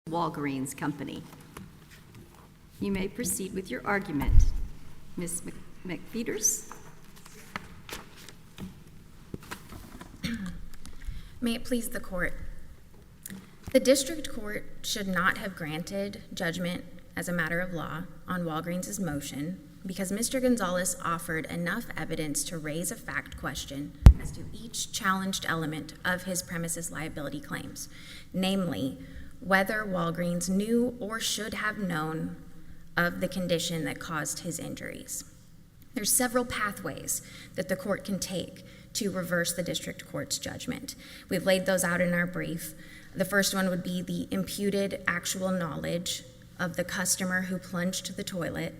Walgreens Company. You may proceed with your argument. Ms. McPheeters? May it please the court. The district court should not have granted judgment as a matter of law on Walgreens' motion because Mr. Gonzalez offered enough evidence to raise a fact question as to each challenged element of his premises liability claims, namely, whether Walgreens knew or should have known of the condition that caused his injuries. There's several pathways that the court can take to reverse the district court's judgment. We've laid those out in our brief. The first one would be the imputed actual knowledge of the customer who plunged to the toilet.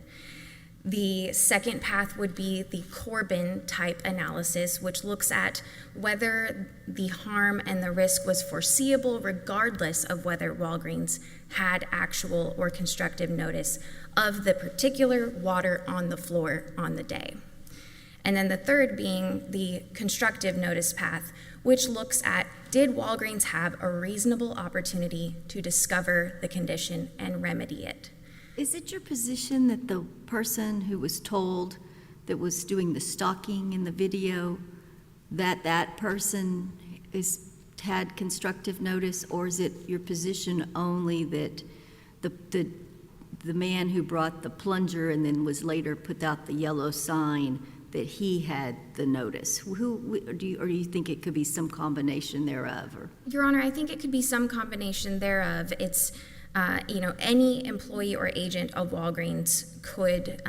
The second path would be the Corbin type analysis, which looks at whether the harm and the risk was foreseeable regardless of whether Walgreens had actual or constructive notice of the particular water on the floor on the day. And then the third being the constructive notice path, which looks at did Walgreens have a reasonable opportunity to discover the condition and remedy it? Is it your position that the person who was told that was doing the stalking in the video, that person had constructive notice, or is it your position only that the man who brought the plunger and then was later put out the yellow sign, that he had the notice? Or do you think it could be some combination thereof? Or? Your Honor, I think it could be some combination thereof. It's any employee or agent of Walgreens could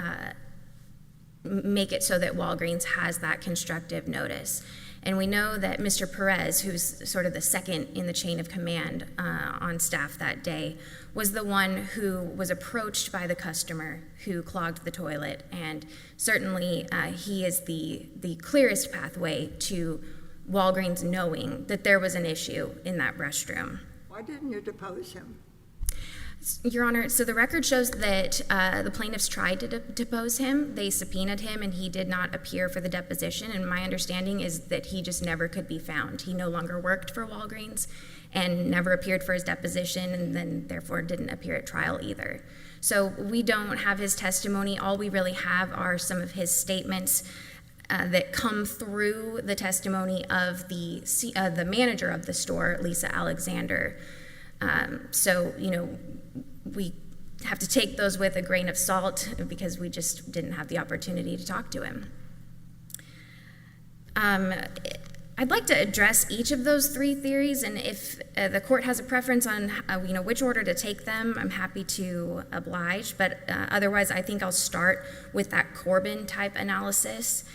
make it so that Walgreens has that constructive notice. And we know that Mr. Perez, who's sort of the second in the chain of command on staff that day, was the one who was approached by the customer who clogged the toilet. And certainly he is the clearest pathway to Walgreens knowing that there was an issue in that restroom. Why didn't you depose him? Your Honor, so the record shows that the plaintiffs tried to depose him. They subpoenaed him, and he did not appear for the deposition. And my understanding is that he just never could be found. He no longer worked for Walgreens and never appeared for his deposition, and then therefore didn't appear at trial either. So we don't have his testimony. All we really have are some of his statements that come through the testimony of the manager of the store, Lisa Alexander. So, we have to take those with a grain of salt because we just didn't have the opportunity to talk to him. I'd like to address each of those three theories, and if the court has a preference on which order to take them, I'm happy to oblige, but otherwise I think I'll start with that Corbin type analysis.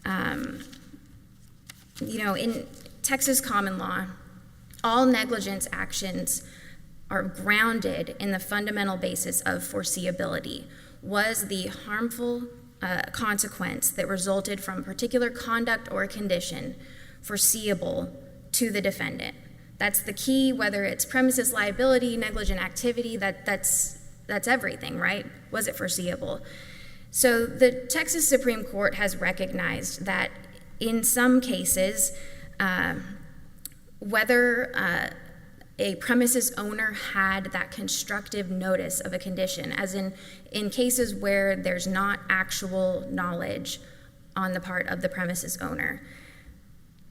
In Texas common law, all negligence actions are grounded in the fundamental basis of foreseeability. Was the harmful consequence that resulted from particular conduct or condition foreseeable to the defendant? That's the key, whether it's premises liability, negligent activity, that's everything, right? Was it foreseeable? So the Texas Supreme Court has recognized that in some cases, whether a premises owner had that constructive notice of a condition, as in cases where there's not actual knowledge on the part of the premises owner.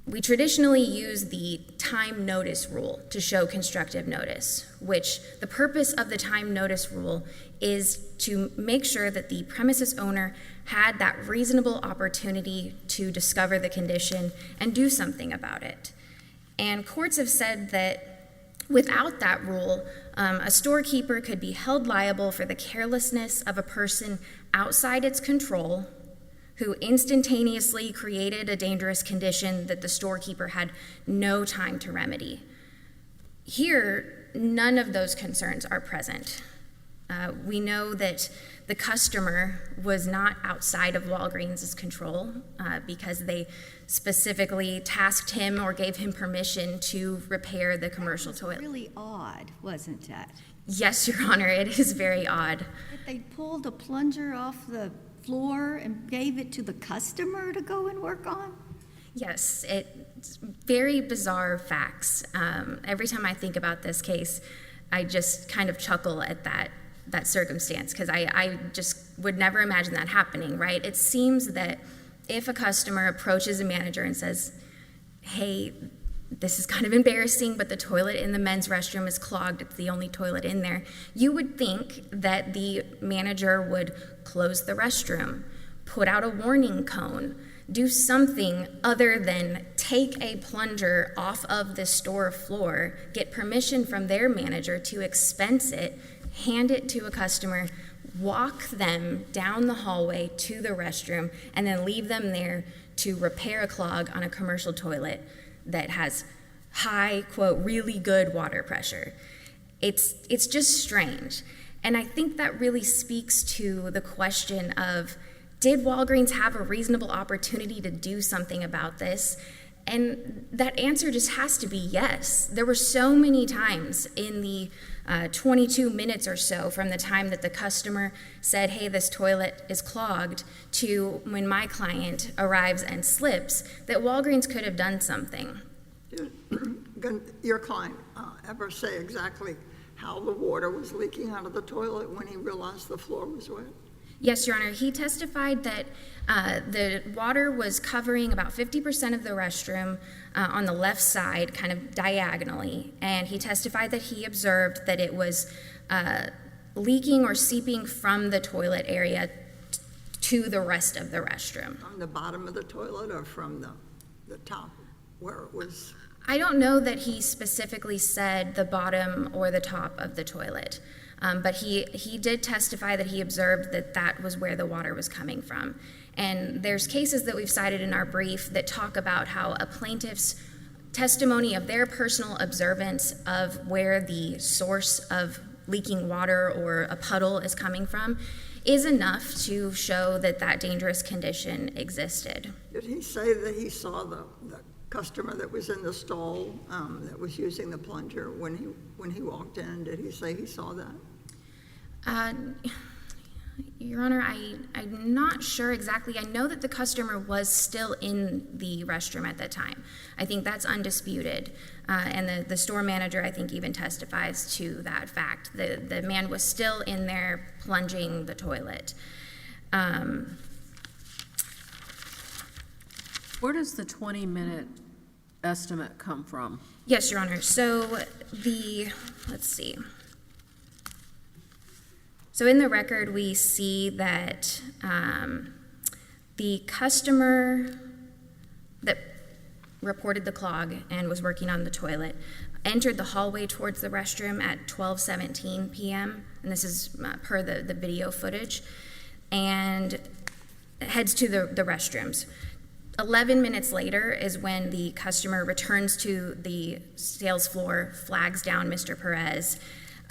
We traditionally use the time notice rule to show constructive notice, which the purpose of the time notice rule is to make sure that the premises owner had that reasonable opportunity to discover the condition and do something about it. And courts have said that without that rule, a storekeeper could be held liable for the carelessness of a person outside its control who instantaneously created a dangerous condition that the storekeeper had no time to remedy. Here, none of those concerns are present. We know that the customer was not outside of Walgreens' control because they specifically tasked him or gave him permission to repair the commercial toilet. Really odd, wasn't that? Yes, Your Honor, it is very odd. That they pulled a plunger off the floor and gave it to the customer to go and work on? Yes, it's very bizarre facts. Every time I think about this case, I just kind of chuckle at that circumstance, because I just would never imagine that happening, right? It seems that if a customer approaches a manager and says, hey, this is kind of embarrassing, but the toilet in the men's restroom is clogged, it's the only toilet in there, you would think that the manager would close the restroom, put out a warning cone, do something other than take a plunger off of the store floor, get permission from their manager to expense it, hand it to a customer, walk them down the hallway to the restroom, and then leave them there to repair a clog on a commercial toilet that has high, quote, really good water pressure. It's just strange. And I think that really speaks to the question of, did Walgreens have a reasonable opportunity to do something about this? And that answer just has to be yes. There were so many times in the 22 minutes or so from the time that the customer said, hey, this toilet is clogged, to when my client arrives and slips, that Walgreens could have done something. Did your client ever say exactly how the water was leaking out of the toilet when he realized the floor was wet? Yes, Your Honor. He testified that the water was covering about 50% of the restroom on the left side, kind of diagonally, and he testified that he observed that it was leaking or seeping from the toilet area to the rest of the restroom. From the bottom of the toilet or from the top where it was? I don't know that he specifically said the bottom or the top of the toilet. But he did testify that he observed that was where the water was coming from. And there's cases that we've cited in our brief that talk about how a plaintiff's testimony of their personal observance of where the source of leaking water or a puddle is coming from is enough to show that dangerous condition existed. Did he say that he saw the customer that was in the stall that was using the plunger when he walked in? Did he say he saw that? Your Honor, I'm not sure exactly. I know that the customer was still in the restroom at that time. I think that's undisputed. And the store manager, I think, even testifies to that fact. The man was still in there plunging the toilet. Where does the 20-minute estimate come from? Yes, Your Honor. So let's see. So in the record, we see that the customer that reported the clog and was working on the toilet entered the hallway towards the restroom at 12:17 p.m., and this is per the video footage, and heads to the restrooms. 11 minutes later is when the customer returns to the sales floor, flags down Mr. Perez,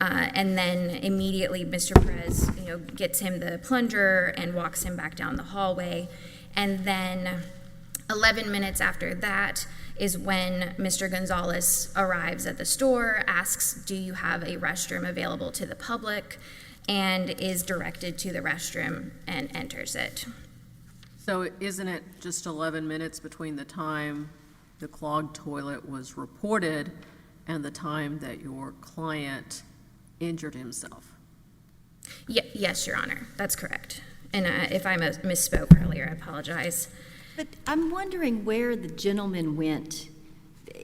and then immediately Mr. Perez, gets him the plunger and walks him back down the hallway. And then 11 minutes after that is when Mr. Gonzalez arrives at the store, asks, do you have a restroom available to the public, and is directed to the restroom and enters it. So isn't it just 11 minutes between the time the clogged toilet was reported and the time that your client injured himself? Yes, Your Honor, that's correct. And if I misspoke earlier, I apologize. But I'm wondering where the gentleman went.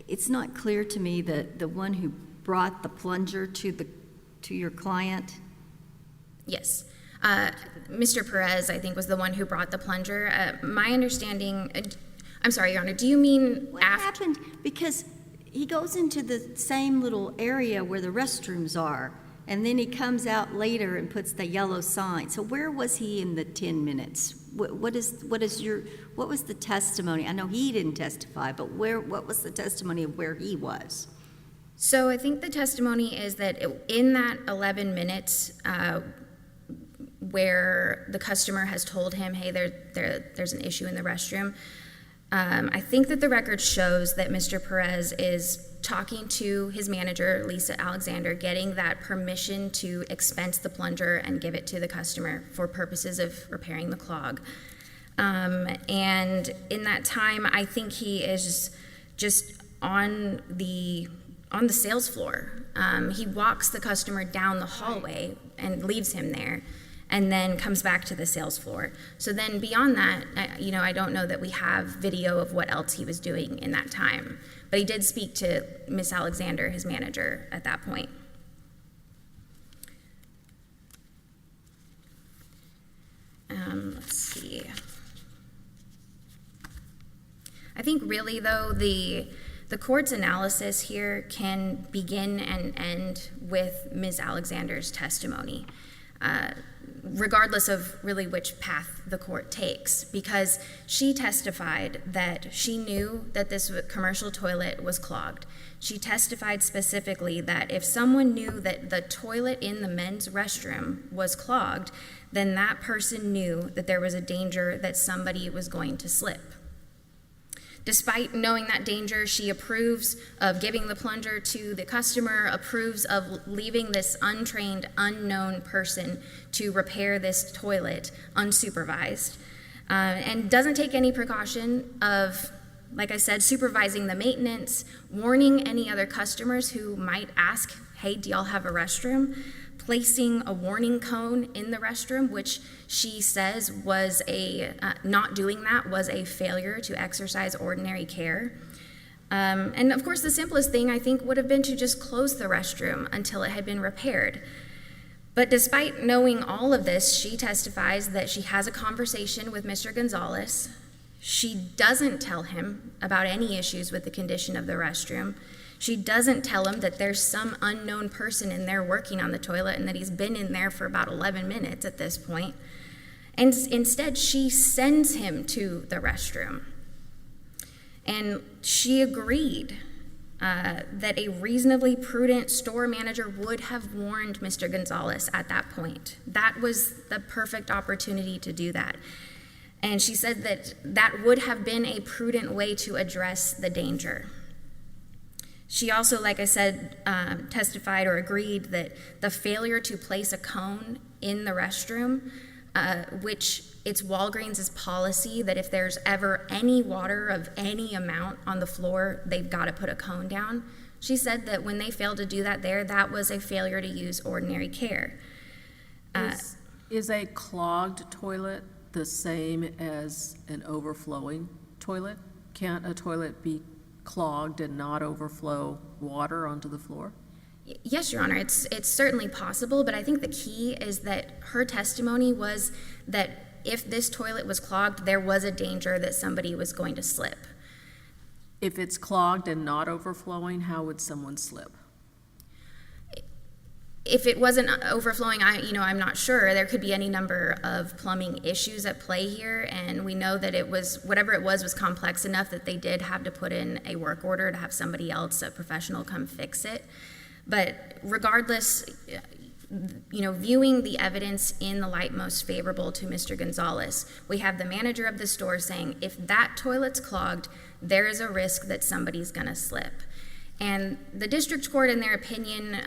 It's not clear to me that the one who brought the plunger to your client. Yes. Mr. Perez, I think, was the one who brought the plunger. My understanding, I'm sorry, Your Honor, do you mean What happened? Because he goes into the same little area where the restrooms are, and then he comes out later and puts the yellow sign. So where was he in the 10 minutes? What was the testimony? I know he didn't testify, but what was the testimony of where he was? So I think the testimony is that in that 11 minutes where the customer has told him, hey, there's an issue in the restroom, I think that the record shows that Mr. Perez is talking to his manager, Lisa Alexander, getting that permission to expense the plunger and give it to the customer for purposes of repairing the clog. And in that time, I think he is just on the sales floor. He walks the customer down the hallway and leaves him there, and then comes back to the sales floor. So then beyond that, I don't know that we have video of what else he was doing in that time. But he did speak to Miss Alexander, his manager, at that point. Let's see. I think really, though, the court's analysis here can begin and end with Ms. Alexander's testimony, regardless of really which path the court takes, because she testified that she knew that this commercial toilet was clogged. She testified specifically that if someone knew that the toilet in the men's restroom was clogged, then that person knew that there was a danger that somebody was going to slip. Despite knowing that danger, she approves of giving the plunger to the customer, approves of leaving this untrained, unknown person to repair this toilet unsupervised, and doesn't take any precaution of, like I said, supervising the maintenance, warning any other customers who might ask, hey, do y'all have a restroom? Placing a warning cone in the restroom, which she says was not doing that was a failure to exercise ordinary care. And of course, the simplest thing I think would have been to just close the restroom until it had been repaired. But despite knowing all of this, she testifies that she has a conversation with Mr. Gonzalez. She doesn't tell him about any issues with the condition of the restroom. She doesn't tell him that there's some unknown person in there working on the toilet and that he's been in there for about 11 minutes at this point. And instead, she sends him to the restroom. And she agreed that a reasonably prudent store manager would have warned Mr. Gonzalez at that point. That was the perfect opportunity to do that. And she said that that would have been a prudent way to address the danger. She also, like I said, testified or agreed that the failure to place a cone in the restroom, which it's Walgreens' policy that if there's ever any water of any amount on the floor, they've got to put a cone down. She said that when they failed to do that there, that was a failure to use ordinary care. Is a clogged toilet the same as an overflowing toilet? Can't a toilet be clogged and not overflow water onto the floor? Yes, Your Honor, it's certainly possible, but I think the key is that her testimony was that if this toilet was clogged, there was a danger that somebody was going to slip. If it's clogged and not overflowing, how would someone slip? If it wasn't overflowing, I'm not sure. There could be any number of plumbing issues at play here, and we know that whatever it was complex enough that they did have to put in a work order to have somebody else, a professional, come fix it. But regardless, viewing the evidence in the light most favorable to Mr. Gonzalez, we have the manager of the store saying, if that toilet's clogged, there is a risk that somebody's gonna slip. And the district court, in their opinion,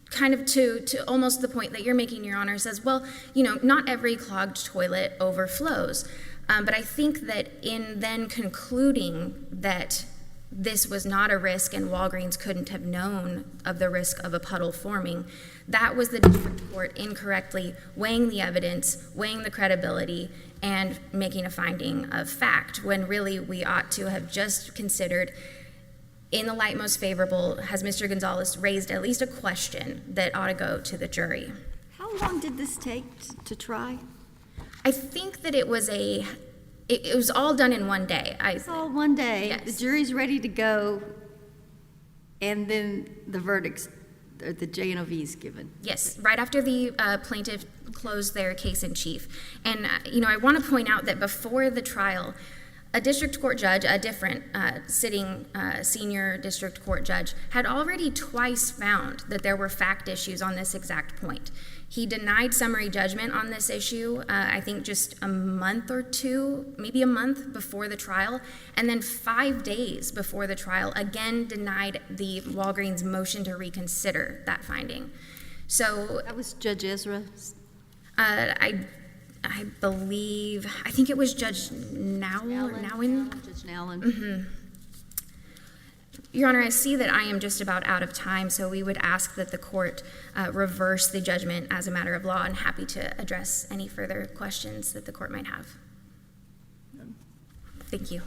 kind of to almost the point that you're making, Your Honor, says, well, not every clogged toilet overflows. But I think that in then concluding that this was not a risk and Walgreens couldn't have known of the risk of a puddle forming, that was the district court incorrectly weighing the evidence, weighing the credibility, and making a finding of fact, when really we ought to have just considered, in the light most favorable, has Mr. Gonzalez raised at least a question that ought to go to the jury? How long did this take to try? I think that it was all done in one day. It's all one day. Yes. The jury's ready to go, and then the verdicts, the J&OV's given. Yes, right after the plaintiff closed their case in chief. And, I want to point out that before the trial, a district court judge, a different sitting senior district court judge, had already twice found that there were fact issues on this exact point. He denied summary judgment on this issue, I think just a month or two, maybe a month before the trial, and then 5 days before the trial, again denied the Walgreens motion to reconsider that finding. So That was Judge Ezra. I think it was Judge Nowen. Judge Nowlin. Mm-hmm. Your Honor, I see that I am just about out of time, so we would ask that the court reverse the judgment as a matter of law, and happy to address any further questions that the court might have. Thank you.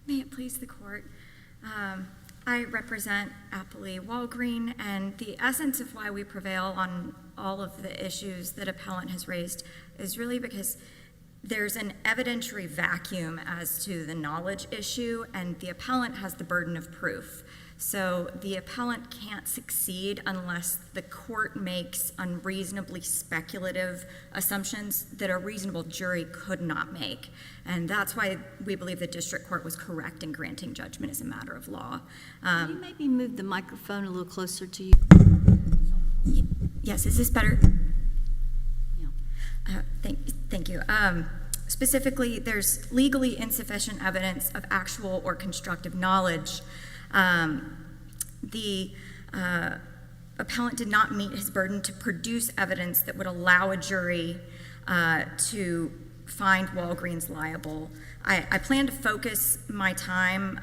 May it please the court. I represent Appley Walgreen, and the essence of why we prevail on all of the issues that appellant has raised is really because there's an evidentiary vacuum as to the knowledge issue, and the appellant has the burden of proof. So the appellant can't succeed unless the court makes unreasonably speculative assumptions that a reasonable jury could not make. And that's why we believe the district court was correct in granting judgment as a matter of law. Can you maybe move the microphone a little closer to you? Yes, is this better? Yeah. Thank you. Specifically, there's legally insufficient evidence of actual or constructive knowledge. The appellant did not meet his burden to produce evidence that would allow a jury to find Walgreens liable. I plan to focus my time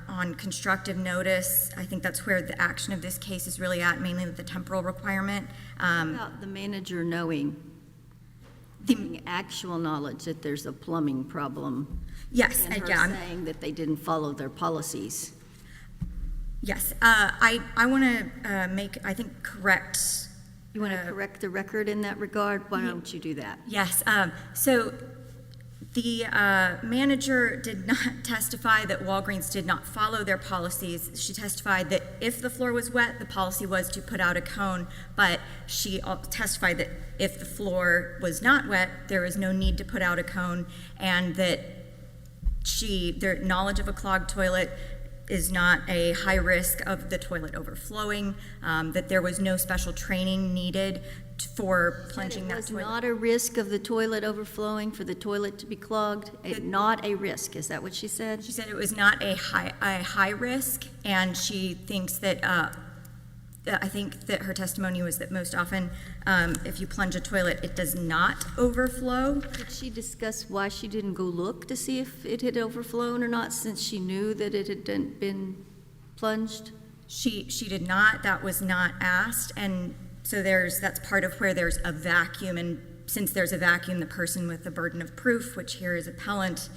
on constructive notice. I think that's where the action of this case is really at, mainly with the temporal requirement. About the manager knowing, the actual knowledge that there's a plumbing problem. Yes, And her saying that they didn't follow their policies. Yes, I want to correct. You want to correct the record in that regard? Why don't you do that? Yes, so the manager did not testify that Walgreens did not follow their policies. She testified that if the floor was wet, the policy was to put out a cone, but she testified that if the floor was not wet, there was no need to put out a cone, and that their knowledge of a clogged toilet is not a high risk of the toilet overflowing, that there was no special training needed for plunging that It was toilet. not a risk of the toilet overflowing, for the toilet to be clogged? Not a risk, is that what she said? She said it was not a high risk, and she thinks that, I think that her testimony was that most often, if you plunge a toilet, it does not overflow. Did she discuss why she didn't go look to see if it had overflown or not, since she knew that it had been plunged? She did not. That was not asked, and so that's part of where there's a vacuum, and since there's a vacuum, the person with the burden of proof, which here is appellant,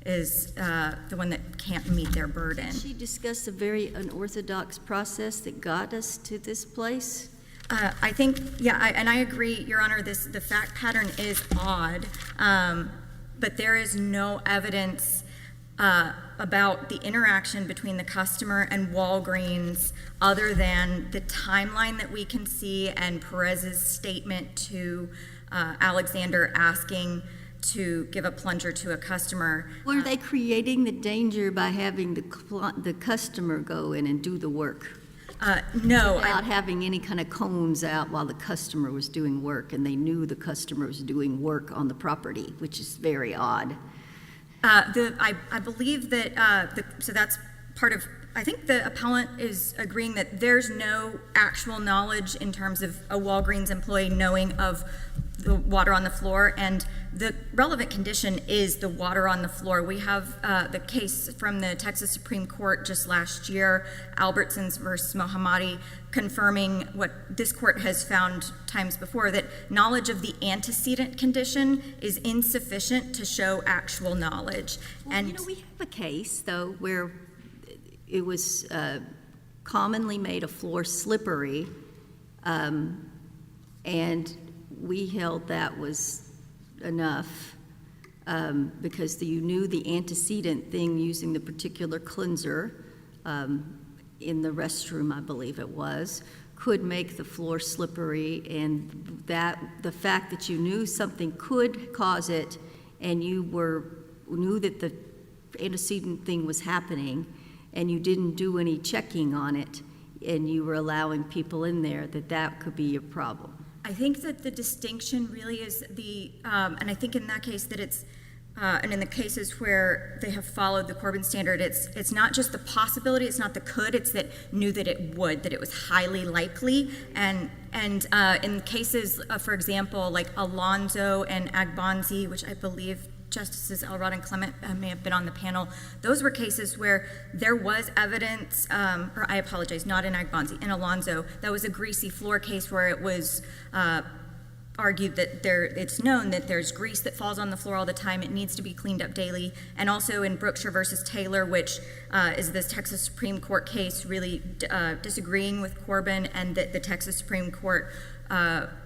is the one that can't meet their burden. She discussed a very unorthodox process that got us to this place. I think, and I agree, Your Honor, the fact pattern is odd, but there is no evidence about the interaction between the customer and Walgreens other than the timeline that we can see and Perez's statement to Alexander asking to give a plunger to a customer. Were they creating the danger by having the customer go in and do the work? No. Without having any kind of cones out while the customer was doing work, and they knew the customer was doing work on the property, which is very odd. I believe that, so that's part of, I think the appellant is agreeing that there's no actual knowledge in terms of a Walgreens employee knowing of the water on the floor, and the relevant condition is the water on the floor. We have the case from the Texas Supreme Court just last year, Albertsons versus Mohammadi, confirming what this court has found times before, that knowledge of the antecedent condition is insufficient to show actual knowledge. Well, and we have a case, though, where it was commonly made a floor slippery, and we held that was enough because you knew the antecedent thing using the particular cleanser in the restroom, I believe it was, could make the floor slippery, and that the fact that you knew something could cause it and you knew that the antecedent thing was happening and you didn't do any checking on it and you were allowing people in there, that could be a problem. I think that the distinction really is and I think in that case that it's and in the cases where they have followed the Corbin standard, it's not just the possibility, it's not the could, it's that knew that it would, that it was highly likely. And in cases, for example, like Alonzo and Agbonzi, which I believe Justices Elrod and Clement may have been on the panel, those were cases where there was evidence, or I apologize, not in Agbonzi, in Alonzo, that was a greasy floor case where it was argued that it's known that there's grease that falls on the floor all the time. It needs to be cleaned up daily. And also in Brookshire versus Taylor, which is this Texas Supreme Court case really disagreeing with Corbin, and that the Texas Supreme Court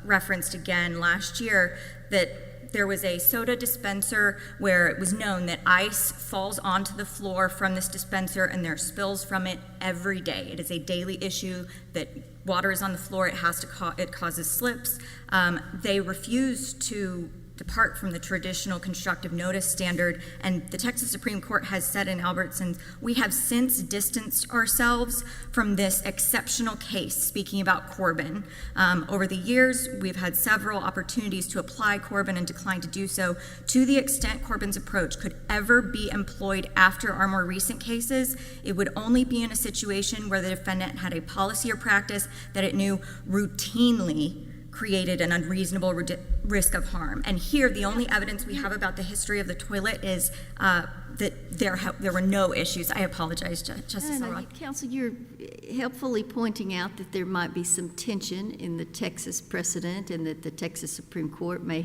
referenced again last year that there was a soda dispenser where it was known that ice falls onto the floor from this dispenser and there are spills from it every day. It is a daily issue that water is on the floor, it causes slips. They refused to depart from the traditional constructive notice standard, and the Texas Supreme Court has said in Albertsons, we have since distanced ourselves from this exceptional case, speaking about Corbin. Over the years, we've had several opportunities to apply Corbin and declined to do so. To the extent Corbin's approach could ever be employed after our more recent cases, it would only be in a situation where the defendant had a policy or practice that it knew routinely created an unreasonable risk of harm. And here, the only evidence we have about the history of the toilet is that there were no issues. I apologize, Justice Elrod. Counsel, you're helpfully pointing out that there might be some tension in the Texas precedent, and that the Texas Supreme Court may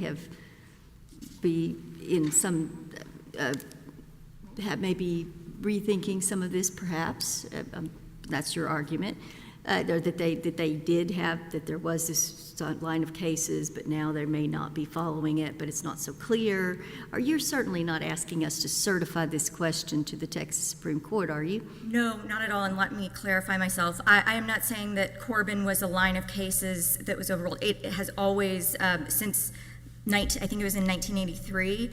be maybe rethinking some of this, perhaps. That's your argument. Or that there was this line of cases, but now they may not be following it, but it's not so clear. You're certainly not asking us to certify this question to the Texas Supreme Court, are you? No, not at all, and let me clarify myself. I am not saying that Corbin was a line of cases that was overruled. It has always, since I think it was in 1983,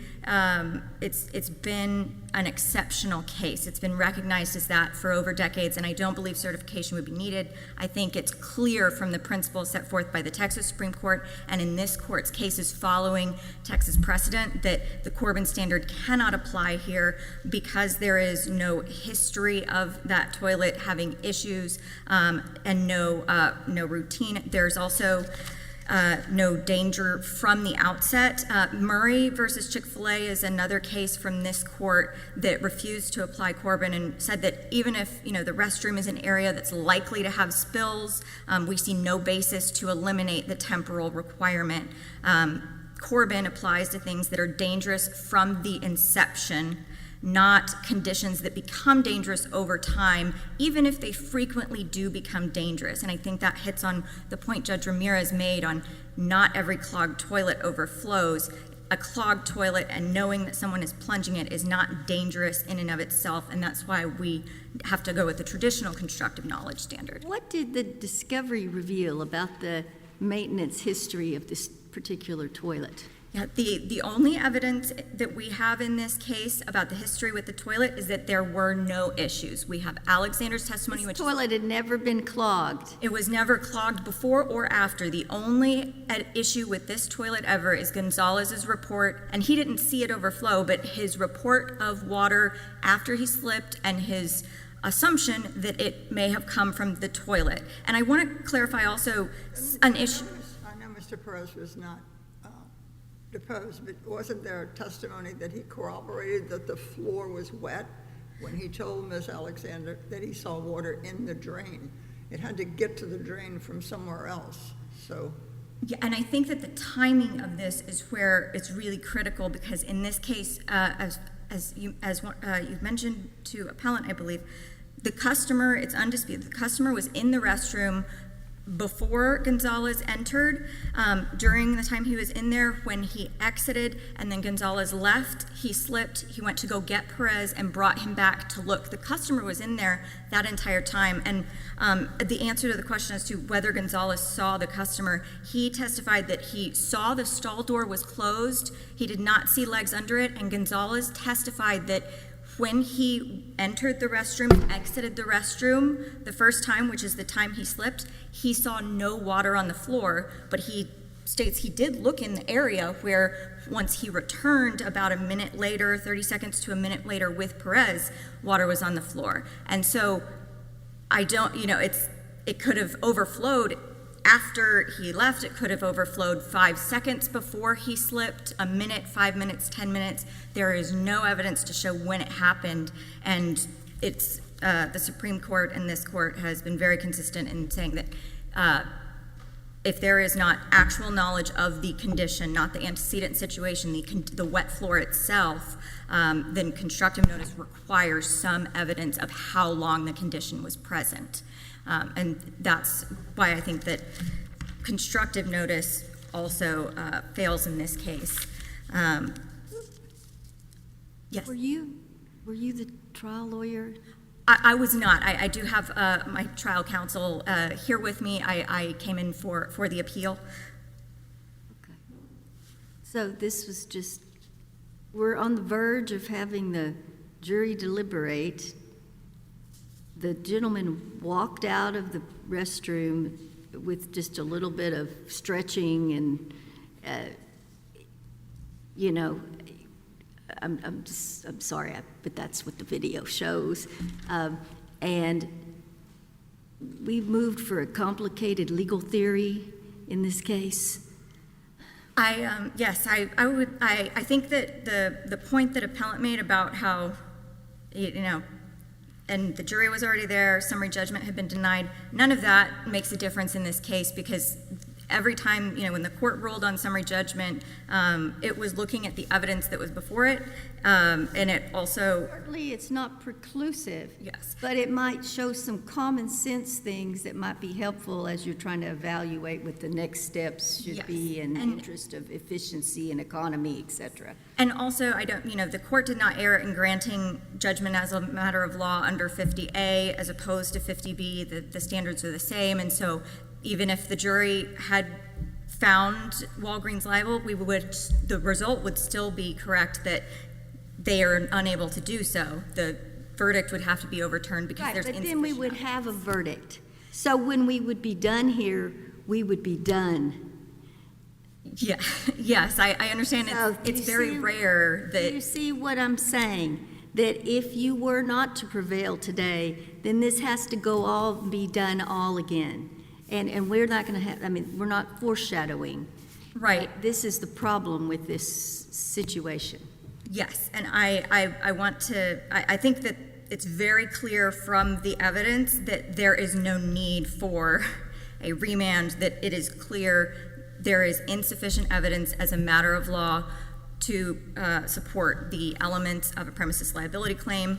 it's been an exceptional case. It's been recognized as that for over decades, and I don't believe certification would be needed. I think it's clear from the principles set forth by the Texas Supreme Court and in this court's cases following Texas precedent that the Corbin standard cannot apply here because there is no history of that toilet having issues and no routine. There's also no danger from the outset. Murray versus Chick-fil-A is another case from this court that refused to apply Corbin and said that even if the restroom is an area that's likely to have spills, we see no basis to eliminate the temporal requirement. Corbin applies to things that are dangerous from the inception, not conditions that become dangerous over time, even if they frequently do become dangerous. And I think that hits on the point Judge Ramirez made on not every clogged toilet overflows. A clogged toilet and knowing that someone is plunging it is not dangerous in and of itself, and that's why we have to go with the traditional constructive knowledge standard. What did the discovery reveal about the maintenance history of this particular toilet? Yeah, the only evidence that we have in this case about the history with the toilet is that there were no issues. We have Alexander's testimony, This which toilet had never been clogged. it was never clogged before or after. The only issue with this toilet ever is Gonzalez's report, and he didn't see it overflow, but his report of water after he slipped and his assumption that it may have come from the toilet. And I want to clarify also an issue. I know Mr. Perez was not deposed, but wasn't there testimony that he corroborated that the floor was wet when he told Ms. Alexander that he saw water in the drain? It had to get to the drain from somewhere else, so. Yeah, and I think that the timing of this is where it's really critical, because in this case, as you've mentioned to appellant, I believe, the customer, it's undisputed, the customer was in the restroom before Gonzalez entered, during the time he was in there, when he exited, and then Gonzalez left, he slipped, he went to go get Perez and brought him back to look. The customer was in there that entire time, and the answer to the question as to whether Gonzalez saw the customer, he testified that he saw the stall door was closed, he did not see legs under it, and Gonzalez testified that when he entered the restroom, exited the restroom the first time, which is the time he slipped, he saw no water on the floor, but he states he did look in the area where once he returned about a minute later, 30 seconds to a minute later with Perez, water was on the floor. And so I don't, it could have overflowed after he left. It could have overflowed 5 seconds before he slipped, a minute, 5 minutes, 10 minutes. There is no evidence to show when it happened. And it's the Supreme Court and this court has been very consistent in saying that if there is not actual knowledge of the condition, not the antecedent situation, the wet floor itself, then constructive notice requires some evidence of how long the condition was present. And that's why I think that constructive notice also fails in this case. Yes. Were you the trial lawyer? I was not. I do have my trial counsel here with me. I came in for the appeal. Okay. So this was just, we're on the verge of having the jury deliberate. The gentleman walked out of the restroom with just a little bit of stretching and, I'm sorry, but that's what the video shows. And we moved for a complicated legal theory in this case. Yes, I think that the point that appellant made about how, and the jury was already there, summary judgment had been denied, none of that makes a difference in this case because every time, when the court ruled on summary judgment, it was looking at the evidence that was before it, and it also... Certainly, it's not preclusive. Yes. But it might show some common sense things that might be helpful as you're trying to evaluate what the next steps should be in the interest of efficiency and economy, et cetera. And also, the court did not err in granting judgment as a matter of law under 50A as opposed to 50B. The standards are the same, and so even if the jury had found Walgreens liable, the result would still be correct that they are unable to do so. The verdict would have to be overturned because there's insufficient But then we would have a verdict. So when we would be done here, we would be done. Yeah, yes, I understand. So, It's very rare that... You see what I'm saying? That if you were not to prevail today, then this has to be done all again. And we're not going to have, we're not foreshadowing. Right. But this is the problem with this situation. Yes, and I think that it's very clear from the evidence that there is no need for a remand, that it is clear there is insufficient evidence as a matter of law to support the elements of a premises liability claim,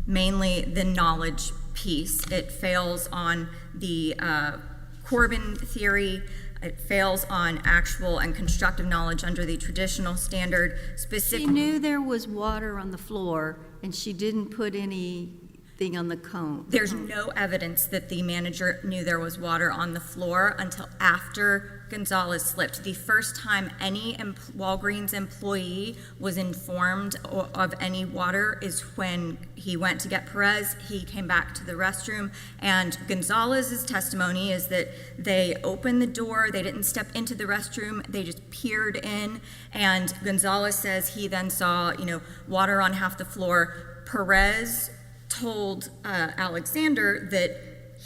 mainly the knowledge piece. It fails on the Corbin theory. It fails on actual and constructive knowledge under the traditional standard. She knew there was water on the floor, and she didn't put anything on the cone. There's no evidence that the manager knew there was water on the floor until after Gonzalez slipped. The first time any Walgreens employee was informed of any water is when he went to get Perez. He came back to the restroom, and Gonzalez's testimony is that they opened the door, they didn't step into the restroom, they just peered in, and Gonzalez says he then saw, water on half the floor. Perez told Alexander that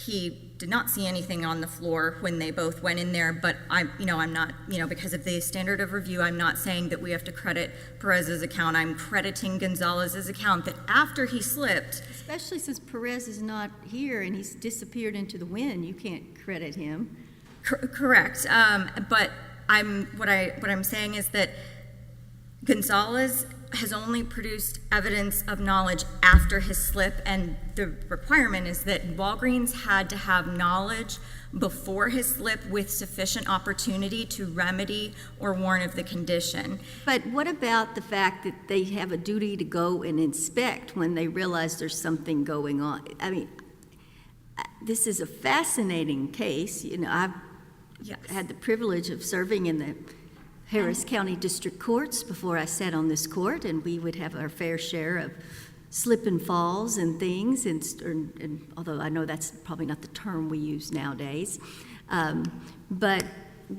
he did not see anything on the floor when they both went in there, but I'm not, because of the standard of review, I'm not saying that we have to credit Perez's account. I'm crediting Gonzalez's account that after he slipped. Especially since Perez is not here and he's disappeared into the wind, you can't credit him. Correct. But what I'm saying is that Gonzalez has only produced evidence of knowledge after his slip, and the requirement is that Walgreens had to have knowledge before his slip with sufficient opportunity to remedy or warn of the condition. But what about the fact that they have a duty to go and inspect when they realize there's something going on? This is a fascinating case. I've had the privilege of serving in the Harris County District Courts before I sat on this court, and we would have our fair share of slip and falls and things, and although I know that's probably not the term we use nowadays. But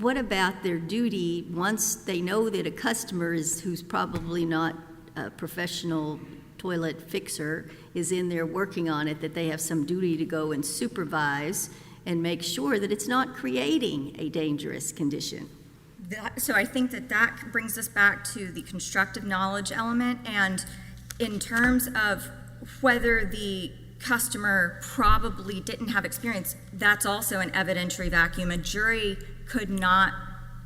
what about their duty, once they know that a customer who's probably not a professional toilet fixer is in there working on it, that they have some duty to go and supervise and make sure that it's not creating a dangerous condition? So I think that brings us back to the constructive knowledge element, and in terms of whether the customer probably didn't have experience, that's also an evidentiary vacuum. A jury could not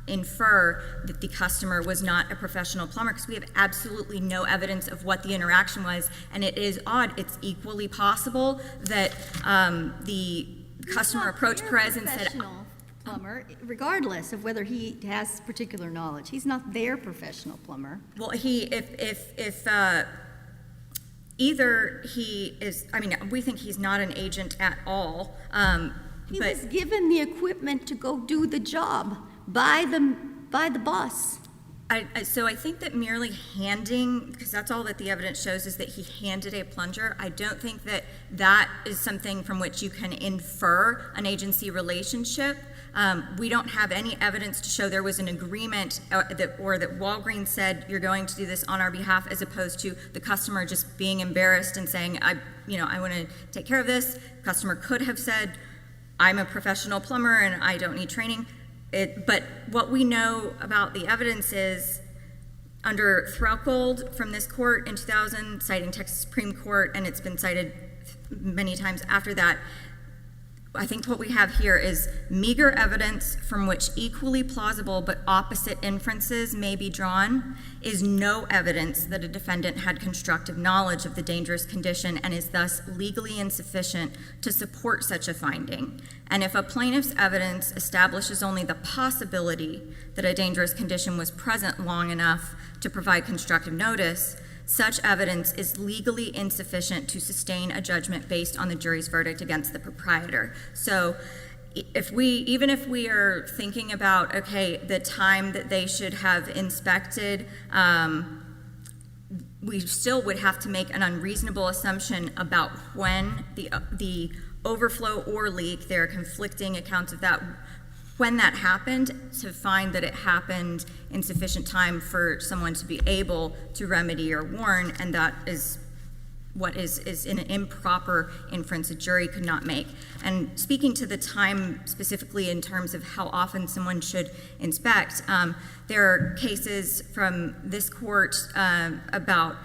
infer that the customer was not a professional plumber because we have absolutely no evidence of what the interaction was, and it is odd. It's equally possible that the customer approached Perez and said, Professional plumber, regardless of whether he has particular knowledge. He's not their professional plumber. well, if either he is, I mean, we think he's not an agent at all, He but was given the equipment to go do the job by the boss. So I think that merely handing, because that's all that the evidence shows, is that he handed a plunger. I don't think that that is something from which you can infer an agency relationship. We don't have any evidence to show there was an agreement or that Walgreen said, you're going to do this on our behalf, as opposed to the customer just being embarrassed and saying, I want to take care of this. Customer could have said, I'm a professional plumber and I don't need training. But what we know about the evidence is, under Threlkeld from this court in 2000, citing Texas Supreme Court, and it's been cited many times after that, I think what we have here is meager evidence from which equally plausible but opposite inferences may be drawn is no evidence that a defendant had constructive knowledge of the dangerous condition and is thus legally insufficient to support such a finding. And if a plaintiff's evidence establishes only the possibility that a dangerous condition was present long enough to provide constructive notice, such evidence is legally insufficient to sustain a judgment based on the jury's verdict against the proprietor. So even if we are thinking about, okay, the time that they should have inspected, we still would have to make an unreasonable assumption about when the overflow or leak, there are conflicting accounts of that, when that happened, to find that it happened in sufficient time for someone to be able to remedy or warn, and that is what is an improper inference a jury could not make. And speaking to the time specifically in terms of how often someone should inspect, there are cases from this court about,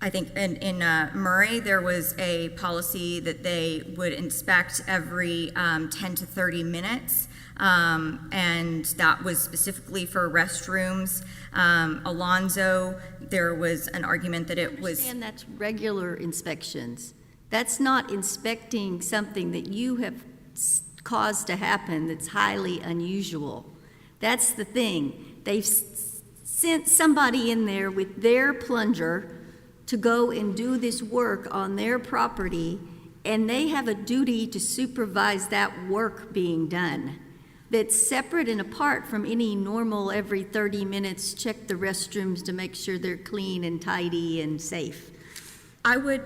I think in Murray, there was a policy that they would inspect every 10 to 30 minutes. And that was specifically for restrooms. Alonzo, there was an argument that it was... And that's regular inspections. That's not inspecting something that you have caused to happen that's highly unusual. That's the thing. They've sent somebody in there with their plunger to go and do this work on their property, and they have a duty to supervise that work being done. That's separate and apart from any normal every 30 minutes check the restrooms to make sure they're clean and tidy and safe. I would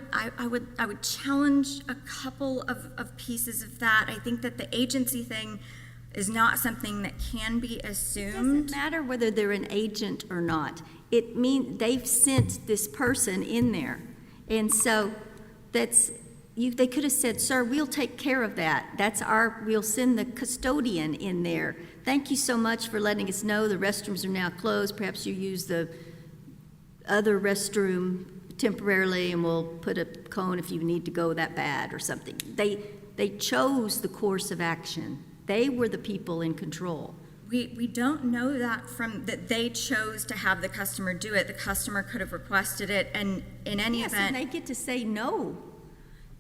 challenge a couple of pieces of that. I think that the agency thing is not something that can be assumed. It doesn't matter whether they're an agent or not. It means they've sent this person in there. And so they could have said, sir, we'll take care of that. We'll send the custodian in there. Thank you so much for letting us know the restrooms are now closed. Perhaps you use the other restroom temporarily and we'll put a cone if you need to go that bad or something. They chose the course of action. They were the people in control. We don't know that that they chose to have the customer do it. The customer could have requested it, and in any event... Yes, and they get to say no.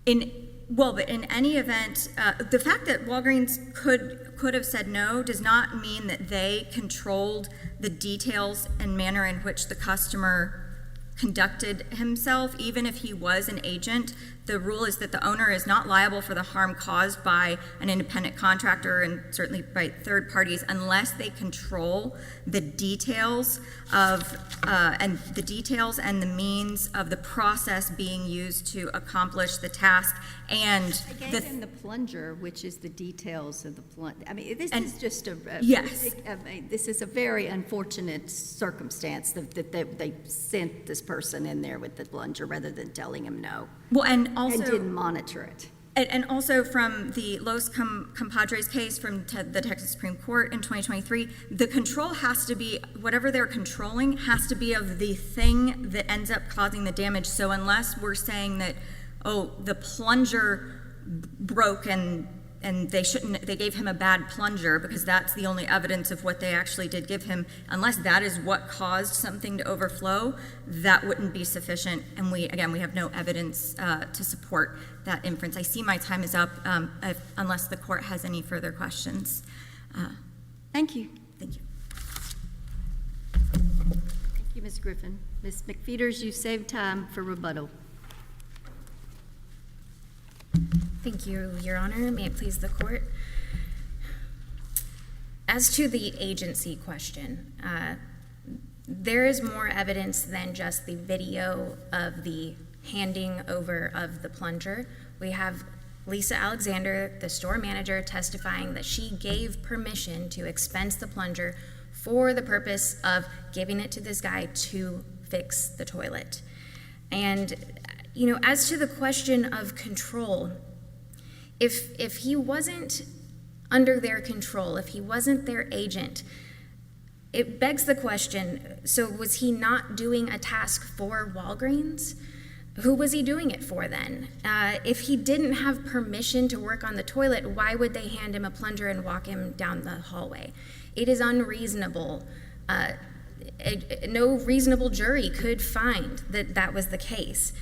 But in any event, the fact that Walgreens could have said no does not mean that they controlled the details and manner in which the customer conducted himself. Even if he was an agent, the rule is that the owner is not liable for the harm caused by an independent contractor and certainly by third parties unless they control the details of and the means of the process being used to accomplish the task and I gave him the plunger, which is the details of the plunge. I mean, this And- is just Yes. I mean, this is a very unfortunate circumstance that they sent this person in there with the plunger rather than telling him no. well, and also And didn't monitor it. And also from the Los Compadres case from the Texas Supreme Court in 2023, the control has to be, whatever they're controlling has to be of the thing that ends up causing the damage. So unless we're saying that, oh, the plunger broke and they gave him a bad plunger because that's the only evidence of what they actually did give him, unless that is what caused something to overflow, that wouldn't be sufficient. And we have no evidence to support that inference. I see my time is up, unless the court has any further questions. Thank you. Thank you. Thank you, Ms. Griffin. Ms. McPheeters, you saved time for rebuttal. Thank you, Your Honor. May it please the court. As to the agency question, there is more evidence than just the video of the handing over of the plunger. We have Lisa Alexander, the store manager, testifying that she gave permission to expense the plunger for the purpose of giving it to this guy to fix the toilet. And, as to the question of control, if he wasn't under their control, if he wasn't their agent, it begs the question, so was he not doing a task for Walgreens? Who was he doing it for then? If he didn't have permission to work on the toilet, why would they hand him a plunger and walk him down the hallway? It is unreasonable. No reasonable jury could find that that was the case.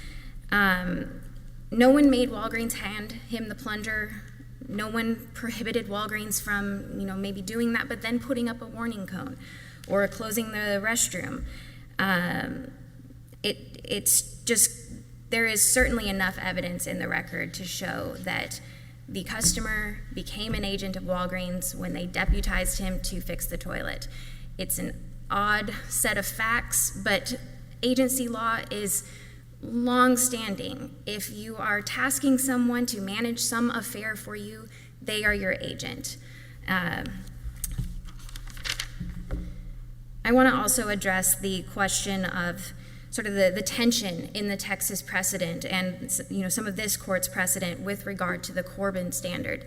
No one made Walgreens hand him the plunger. No one prohibited Walgreens from, maybe doing that, but then putting up a warning cone or closing the restroom. It's just, there is certainly enough evidence in the record to show that the customer became an agent of Walgreens when they deputized him to fix the toilet. It's an odd set of facts, but agency law is long-standing. If you are tasking someone to manage some affair for you, they are your agent. I want to also address the question of sort of the tension in the Texas precedent and some of this court's precedent with regard to the Corbin standard.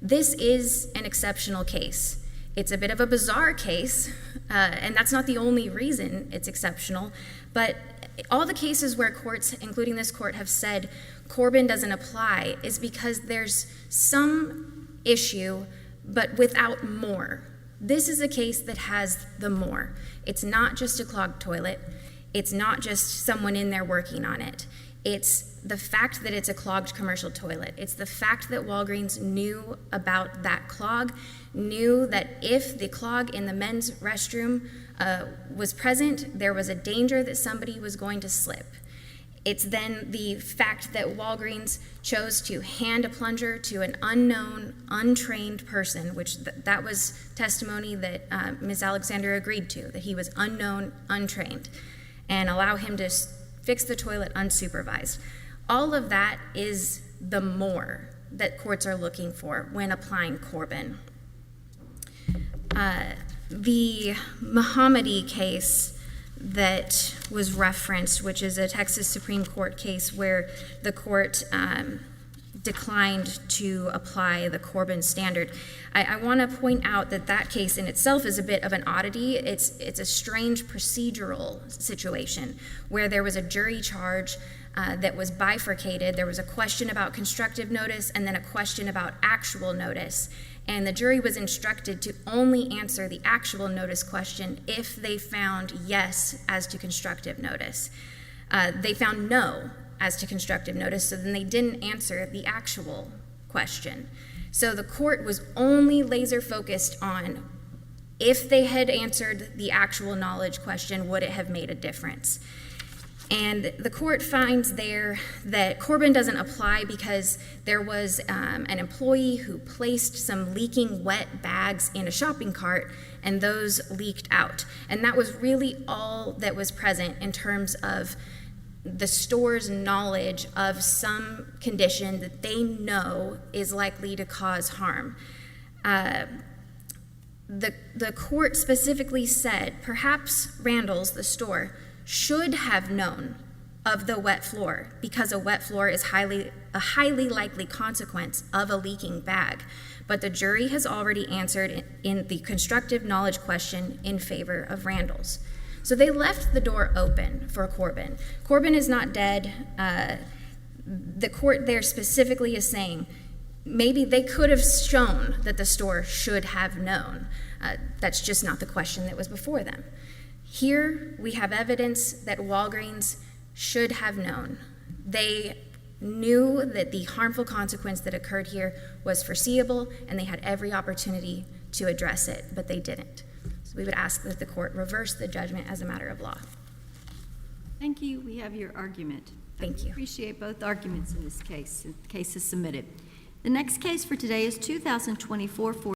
This is an exceptional case. It's a bit of a bizarre case, and that's not the only reason it's exceptional, but all the cases where courts, including this court, have said Corbin doesn't apply is because there's some issue, but without more. This is a case that has the more. It's not just a clogged toilet. It's not just someone in there working on it. It's the fact that it's a clogged commercial toilet. It's the fact that Walgreens knew about that clog, knew that if the clog in the men's restroom was present, there was a danger that somebody was going to slip. It's then the fact that Walgreens chose to hand a plunger to an unknown, untrained person, which that was testimony that Ms. Alexander agreed to, that he was unknown, untrained, and allow him to fix the toilet unsupervised. All of that is the more that courts are looking for when applying Corbin. The Mohammadi case that was referenced, which is a Texas Supreme Court case where the court declined to apply the Corbin standard. I want to point out that that case in itself is a bit of an oddity. It's a strange procedural situation where there was a jury charge that was bifurcated. There was a question about constructive notice and then a question about actual notice. And the jury was instructed to only answer the actual notice question if they found yes as to constructive notice. They found no as to constructive notice, so then they didn't answer the actual question. So the court was only laser focused on if they had answered the actual knowledge question, would it have made a difference? And the court finds there that Corbin doesn't apply because there was an employee who placed some leaking wet bags in a shopping cart, and those leaked out. And that was really all that was present in terms of the store's knowledge of some condition that they know is likely to cause harm. The court specifically said perhaps Randall's, the store, should have known of the wet floor because a wet floor is a highly likely consequence of a leaking bag. But the jury has already answered in the constructive knowledge question in favor of Randall's. So they left the door open for Corbin. Corbin is not dead. The court there specifically is saying maybe they could have shown that the store should have known. That's just not the question that was before them. Here we have evidence that Walgreens should have known. They knew that the harmful consequence that occurred here was foreseeable, and they had every opportunity to address it, but they didn't. So we would ask that the court reverse the judgment as a matter of law. Thank you. We have your argument. Thank you. Appreciate both arguments in this case. The case is submitted. The next case for today is 2024-40.